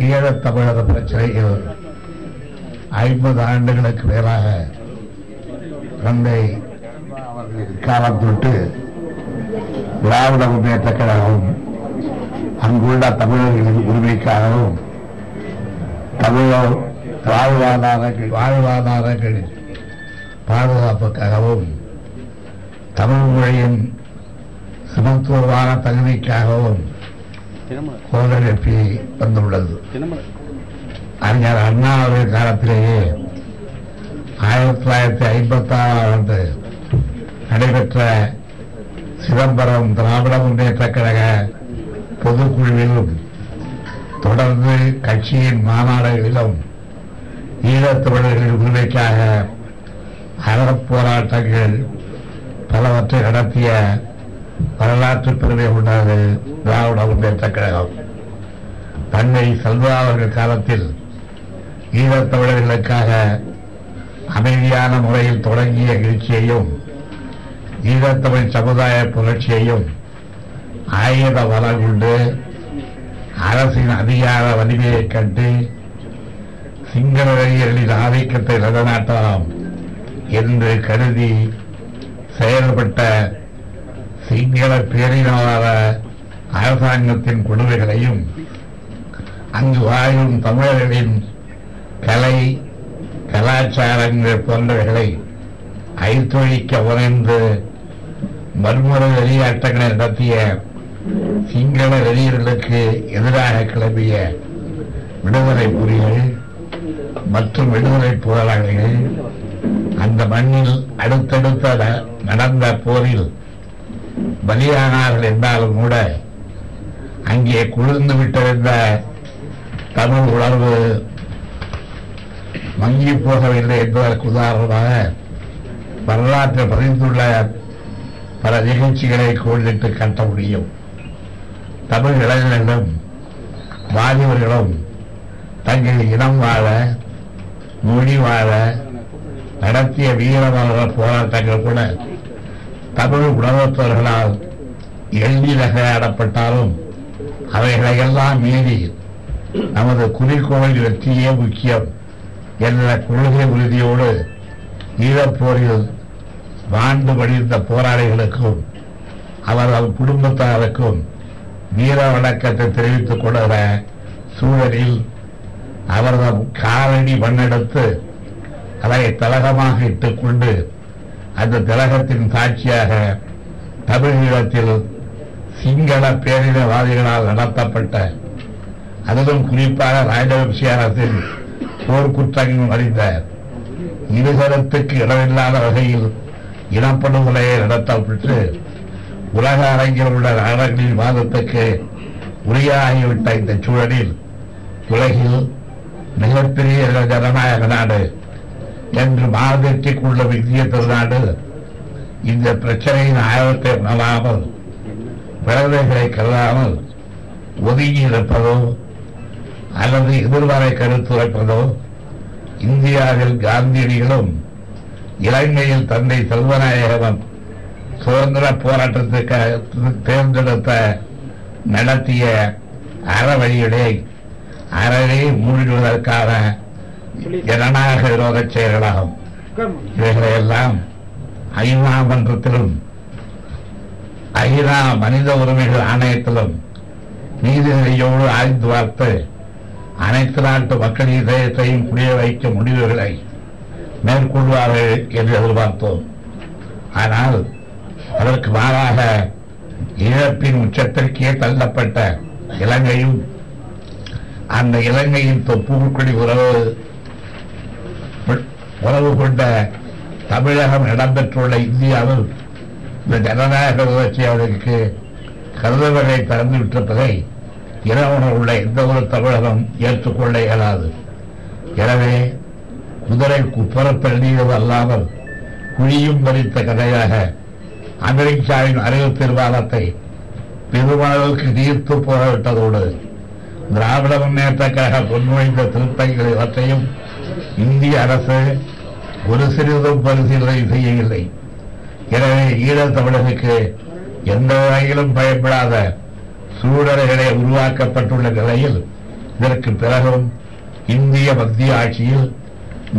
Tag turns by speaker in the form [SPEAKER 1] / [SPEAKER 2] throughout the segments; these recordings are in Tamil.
[SPEAKER 1] ஈழத் தமிழக பிரச்சனையில் 50 ஆண்டுகளுக்கு மேலாக தந்தை காலம் தொட்டு திராவிட முன்னேற்ற கழகம் அங்குள்ள தமிழர்களின் உரிமைக்காகவும் தமிழர் வாழ்வாதாரங்களின் பாதுகாப்புக்காகவும் தமிழ் மொழியின் சமத்துவமான தகுதிக்காகவும் குரல் எழுப்பி வந்துள்ளது. அறிஞர் அண்ணா அவர்கள் காலத்திலேயே 1956 ஆண்டு நடைபெற்ற சிதம்பரம் திராவிட முன்னேற்ற கழக பொதுக்குழுவிலும் தொடர்ந்து கட்சியின் மாநாடுகளிலும் ஈழத் தமிழர்களின் உரிமைக்காக அறப்போராட்டங்கள் பலவற்றை நடத்திய வரலாற்று பெருமை கொண்டது திராவிட முன்னேற்ற கழகம். தந்தை செல்வா அவர்கள் காலத்தில் ஈழத் தமிழர்களுக்காக அமைதியான முறையில் தொடங்கிய எழுச்சியையும் ஈழத்தமிழ் சமுதாய புரட்சியையும் ஆயுத பலம் கொண்டு அரசின் அதிகார வலிமையை கண்டு சிங்கள இளைஞர்களின் ஆதிக்கத்தை நிலைநாட்டலாம் என்று கருதி செயல்பட்ட சிங்கள பேரினவாத அரசாங்கத்தின் கொடுமைகளையும் அங்கு வாழும் தமிழர்களின் கலை கலாச்சாரங்கள் போன்றவைகளை அழித்தொழிக்க முனைந்து வன்முறை வெளியாட்டங்களை நடத்திய சிங்கள வெளியர்களுக்கு எதிராக கிளம்பிய விடுதலை புலிகள் மற்றும் விடுதலை போராளிகள் அந்த மண்ணில் அடுத்தடுத்த நடந்த போரில் பலியானார்கள் என்றாலும் கூட அங்கே குளிர்ந்து விட்டிருந்த தமிழ் உணர்வு மங்கி போகவில்லை என்பதற்கு உதாரணமாக வரலாற்றில் பதிந்துள்ள பல நிகழ்ச்சிகளை கோடிட்டு காட்ட முடியும். தமிழ் இளைஞர்களும் வாலிபர்களும் தங்கள் இனம் வாழ மொழி வாழ நடத்திய வீரமர போராட்டங்கள் கூட தமிழ் உணர்வத்தவர்களால் எள்ளி நகையாடப்பட்டாலும் அவைகளையெல்லாம் மீறி நமது குறிக்கோளில் வெற்றியே முக்கியம் என்ற கொள்கை உறுதியோடு ஈழப்போரில் வாழ்ந்து வழிந்த போராளிகளுக்கும் அவர்கள் குடும்பத்தாருக்கும் வீர வணக்கத்தை தெரிவித்துக் கொள்கிற சூழலில் அவர்கள் காலடி மண்ணெடுத்து அதை திலகமாக இட்டுக் கொண்டு அந்த திலகத்தின் சாட்சியாக தமிழீழத்தில் சிங்கள பேரினவாதிகளால் நடத்தப்பட்ட அதிலும் குறிப்பாக ராஜவம்சி அரசின் போர்க்குற்றங்கள் அறிந்த இருகரத்துக்கு இடமில்லாத வகையில் இனப்படுகொலையை நடத்தப்பட்டு உலக அரங்கில் உள்ள நாடுகளின் வாதத்துக்கு உரியாகிவிட்ட இந்த சூழலில் உலகில் மிகப்பெரிய ஜனநாயக நாடு என்று மாதத்திற்கு உள்ள இந்திய திருநாடு இந்த பிரச்சனையின் ஆழத்தை உணராமல் விளைவுகளை கருதாமல் ஒதுங்கி இருப்பதோ அல்லது எதிர்வரை கருத்துரைப்பதோ இந்தியாவில் காந்தியடிகளும் இலங்கையில் தந்தை செல்வநாயகவன் சுதந்திர போராட்டத்துக்கு தேர்ந்தெடுத்த நடத்திய அறவழிகளை அறவே மூழ்குவதற்கான ஜனநாயக விரோத செயல்களாகும். இவைகளையெல்லாம் ஐநா மன்றத்திலும் ஐநா மனித உரிமைகள் ஆணையத்திலும் நீதிநிலையோடு ஆய்ந்து பார்த்து அனைத்து நாட்டு மக்களின் இதயத்தையும் புரிய வைக்க முடிவுகளை மேற்கொள்வார்கள் என்று எதிர்பார்த்தோம். ஆனால் அதற்கு மாறாக இழப்பின் உச்சத்திற்கே தள்ளப்பட்ட இலங்கையும் அந்த இலங்கையின் தொப்புக்குடி உறவு கொண்ட தமிழகம் இடம்பெற்றுள்ள இந்தியாவில் இந்த ஜனநாயக வளர்ச்சியாளருக்கு கருதுவதை திறந்துவிட்டிருப்பதை உள்ள எந்த ஒரு தமிழகம் ஏற்றுக்கொள்ள இயலாது. எனவே குதிரை குப்புறப்பெழுதியது அல்லாமல் குழியும் பறித்த கதையாக அமெரிக்காவின் அறிவு தீர்மானத்தை பெருமளவுக்கு நீர்த்து போகவிட்டதோடு திராவிட முன்னேற்ற கழக முன்வைந்த திருத்தங்கள் இவற்றையும் இந்திய அரசு ஒரு சிறிதும் பரிசீலனை செய்யவில்லை. எனவே ஈழத் தமிழருக்கு எந்த வகையிலும் பயப்படாத சூழல்களை உருவாக்கப்பட்டுள்ள நிலையில் இதற்கு பிறகும் இந்திய மத்திய ஆட்சியில்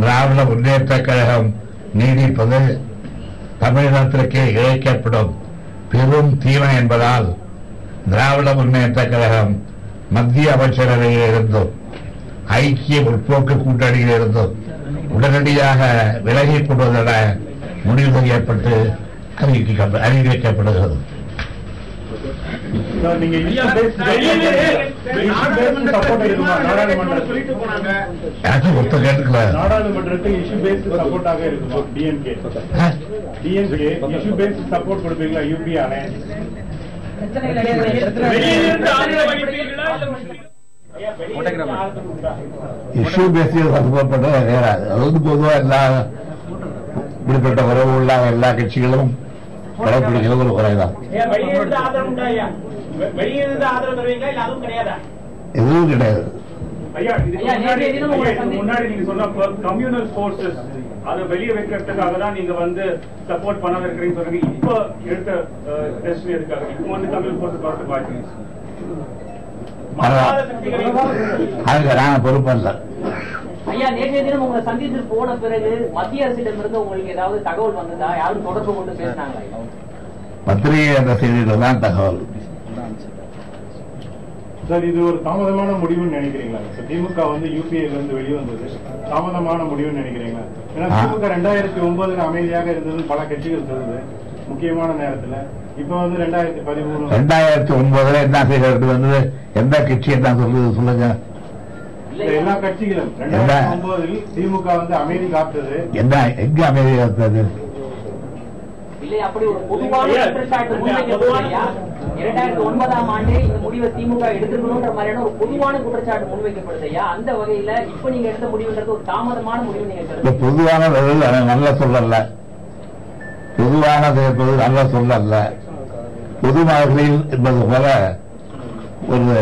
[SPEAKER 1] திராவிட முன்னேற்றக் கழகம் நீடிப்பது தமிழினத்திற்கே இழைக்கப்படும் பெரும் தீமை என்பதால் திராவிட முன்னேற்றக் கழகம் மத்திய அமைச்சரவையில் இருந்தும் ஐக்கிய முற்போக்கு கூட்டணியில் இருந்தும் உடனடியாக விலகிக் கொள்வதென முடிவு செய்யப்பட்டு அறிவிக்கப்படுகிறது. எனக்கு ஒத்த கேட்டுக்கல.
[SPEAKER 2] நாடாளுமன்றத்துக்கு இஷ்யூ பேஸ்ட் சப்போர்ட்டாக இருக்குமா டிஎம்கே இஷ்யூ பேஸ்ட் சப்போர்ட் கொடுப்பீங்களா யூபிஆர்
[SPEAKER 1] இஷ்யூ பேசியது சப்போர்ட் பண்றது கிடையாது. அது வந்து பொதுவா எல்லா இப்படிப்பட்ட உறவு உள்ள எல்லா கட்சிகளும் கடைபிடிக்கிறது ஒரு குறைதான். எதுவும் கிடையாது.
[SPEAKER 2] முன்னாடி நீங்க சொன்ன கம்யூனல் போர்சஸ் அதை வெளியே வைக்கிறதுக்காக தான் நீங்க வந்து சப்போர்ட் பண்ணாம இருக்கிறீங்க சொல்றீங்க. இப்ப எடுத்த டெசிஷன் எதுக்காக? இப்ப வந்து கம்யூனல் போர்சஸ் வரதுக்கு வாய்ப்பு
[SPEAKER 1] அதுக்கு நான் பொறுப்பல்ல.
[SPEAKER 3] ஐயா, நேற்றைய தினம் உங்களை சந்தித்து போன பிறகு மத்திய அரசிடமிருந்து உங்களுக்கு ஏதாவது தகவல் வந்ததா? யாரும் தொடர்பு கொண்டு பேசினாங்களா?
[SPEAKER 1] பத்திரிகை என்ற செய்தியில் தான் தகவல்.
[SPEAKER 2] சார், இது ஒரு தாமதமான முடிவுன்னு நினைக்கிறீங்களா? திமுக வந்து யூபிஏல இருந்து வெளியே வந்தது தாமதமான முடிவுன்னு நினைக்கிறீங்களா? ஏன்னா திமுக 2009 அமைதியாக இருந்தது பல கட்சிகள் சொல்லுது முக்கியமான நேரத்துல. இப்ப வந்து 2013
[SPEAKER 1] என்ன செய்யறது வந்து எந்த கட்சி என்ன சொல்லுது சொல்லுங்க.
[SPEAKER 2] எல்லா கட்சிகளும் 2009 திமுக வந்து அமைதி காத்தது.
[SPEAKER 1] என்ன எங்க அமைதி காத்தது?
[SPEAKER 3] இல்லை, அப்படி ஒரு பொதுவான குற்றச்சாட்டு முன்வைக்கப்படுவதையா? 2009ஆம் ஆண்டு இந்த முடிவை திமுக எடுத்துக்கணும்ன்ற மாதிரியான ஒரு பொதுவான குற்றச்சாட்டு முன்வைக்கப்படுதையா? அந்த வகையில இப்ப நீங்க எடுத்த முடிவுன்றது ஒரு தாமதமான முடிவு நீங்க கருதுறீங்க?
[SPEAKER 1] பொதுவான நல்ல சொல்லல, பொதுவானது என்பது நல்ல சொல்லல்ல. பொதுமகளில் என்பது போல ஒரு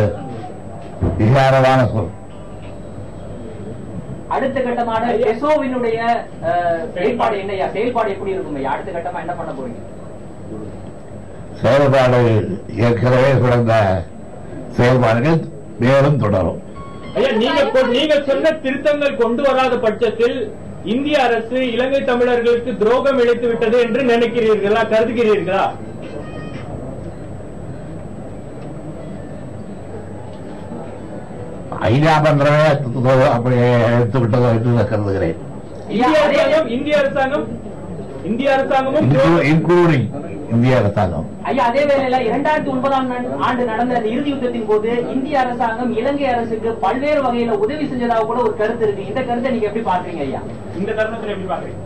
[SPEAKER 1] விகாரமான சொல்.
[SPEAKER 3] அடுத்த கட்டமான எசோவினுடைய செயல்பாடு என்னையா? செயல்பாடு எப்படி இருக்கும் ஐயா? அடுத்த கட்டமா என்ன பண்ண போறீங்க?
[SPEAKER 1] செயல்பாடு ஏற்கனவே தொடர்ந்த செயல்பாடுகள் மேலும் தொடரும்.
[SPEAKER 4] நீங்கள் சொன்ன திருத்தங்கள் கொண்டு வராத பட்சத்தில் இந்திய அரசு இலங்கை தமிழர்களுக்கு துரோகம் இழைத்து விட்டது என்று நினைக்கிறீர்களா, கருதுகிறீர்களா?
[SPEAKER 1] ஐநா மன்றமே அப்படி எடுத்து விட்டதோ என்று கருதுகிறேன்.
[SPEAKER 4] இந்திய அரசாங்கமும்
[SPEAKER 1] இன்க்ளூடிங் இந்திய அரசாங்கம்.
[SPEAKER 3] ஐயா, அதே வேளையில 2009ஆம் ஆண்டு நடந்த அந்த இறுதி யுத்தத்தின் போது இந்திய அரசாங்கம் இலங்கை அரசுக்கு பல்வேறு வகையில உதவி செஞ்சதாக கூட ஒரு கருத்து இருக்கு. இந்த கருத்தை நீங்க எப்படி பாக்குறீங்க ஐயா? இந்த தருணத்தில் எப்படி பாக்குறீங்க?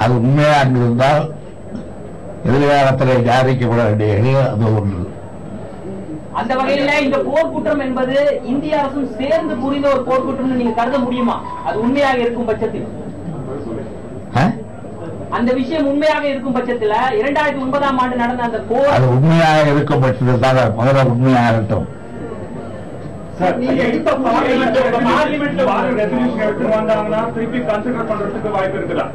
[SPEAKER 1] அது உண்மையாக இருந்தால் எதிர்காலத்தில் விசாரிக்கப்பட வேண்டிய அது ஒன்று.
[SPEAKER 3] அந்த வகையில இந்த போர்க்குற்றம் என்பது இந்திய அரசும் சேர்ந்து புரிந்த ஒரு போர்க்குற்றம் நீங்க கருத முடியுமா? அது உண்மையாக இருக்கும் பட்சத்தில், அந்த விஷயம் உண்மையாக இருக்கும் பட்சத்தில் 2009ஆம் ஆண்டு நடந்த அந்த போர்
[SPEAKER 1] அது உண்மையாக இருக்கும் பட்சத்தில் தான் முதல்ல உண்மையாக இருக்கும்.
[SPEAKER 2] பார்லிமெண்ட்ல வார ரெசல்யூஷன் எடுத்து வந்தாங்கன்னா திருப்பி கன்சிடர் பண்றதுக்கு வாய்ப்பு இருக்குதா?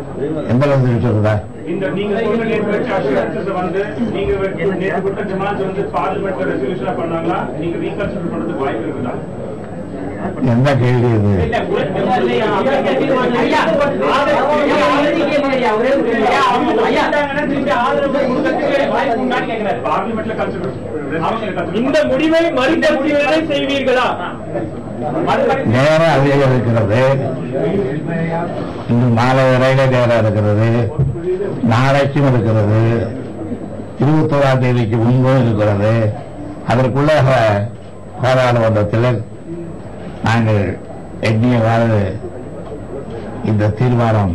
[SPEAKER 1] எந்த ரெசல்யூஷன்?
[SPEAKER 2] இந்த நீங்க சொன்ன நேற்று வந்து நீங்க நேற்று கொடுத்த டிமாண்ட்ஸ் வந்து பார்லிமெண்ட்ல ரெசல்யூஷன் பண்ணாங்களா? நீங்க ரீகன்சிடர் பண்றதுக்கு வாய்ப்பு இருக்குதா?
[SPEAKER 1] என்ன கேள்வி இது?
[SPEAKER 4] இந்த முடிவை மறுபரிசீலனை செய்வீர்களா?
[SPEAKER 1] நேரம் அதிகம் இருக்கிறது. இன்று மாலை வரையில நேரம் இருக்கிறது, நாளைக்கும் இருக்கிறது, 21ஆம் தேதிக்கு முன்பும் இருக்கிறது. அதற்குள்ள பாராளுமன்றத்தில் நாங்கள் எண்ணியவாறு இந்த தீர்மானம்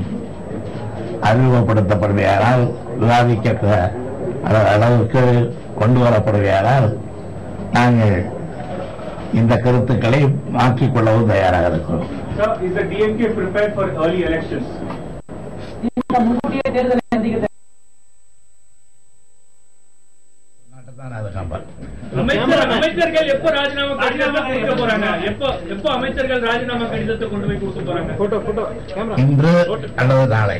[SPEAKER 1] அறிமுகப்படுத்தப்படுகையானால், விவாதிக்க அளவுக்கு கொண்டு வரப்படுகையானால் நாங்கள் இந்த கருத்துக்களை மாற்றிக்கொள்ளவும் தயாராக இருக்கிறோம்.
[SPEAKER 4] அமைச்சர்கள் எப்ப ராஜினாமா கடிதத்தை கொடுக்க போறாங்க? எப்ப அமைச்சர்கள் ராஜினாமா கடிதத்தை கொண்டு போய் கொடுக்க போறாங்க?
[SPEAKER 1] இன்று அல்லது நாளை.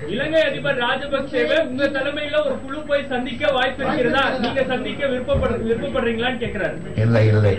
[SPEAKER 4] இலங்கை அதிபர் ராஜபக்சேவை உங்க தலைமையில ஒரு குழு போய் சந்திக்க வாய்ப்பு இருக்கிறதா? நீங்க சந்திக்க விருப்பப்படுறீங்களான்னு கேட்கிறாரு.
[SPEAKER 1] இல்லை.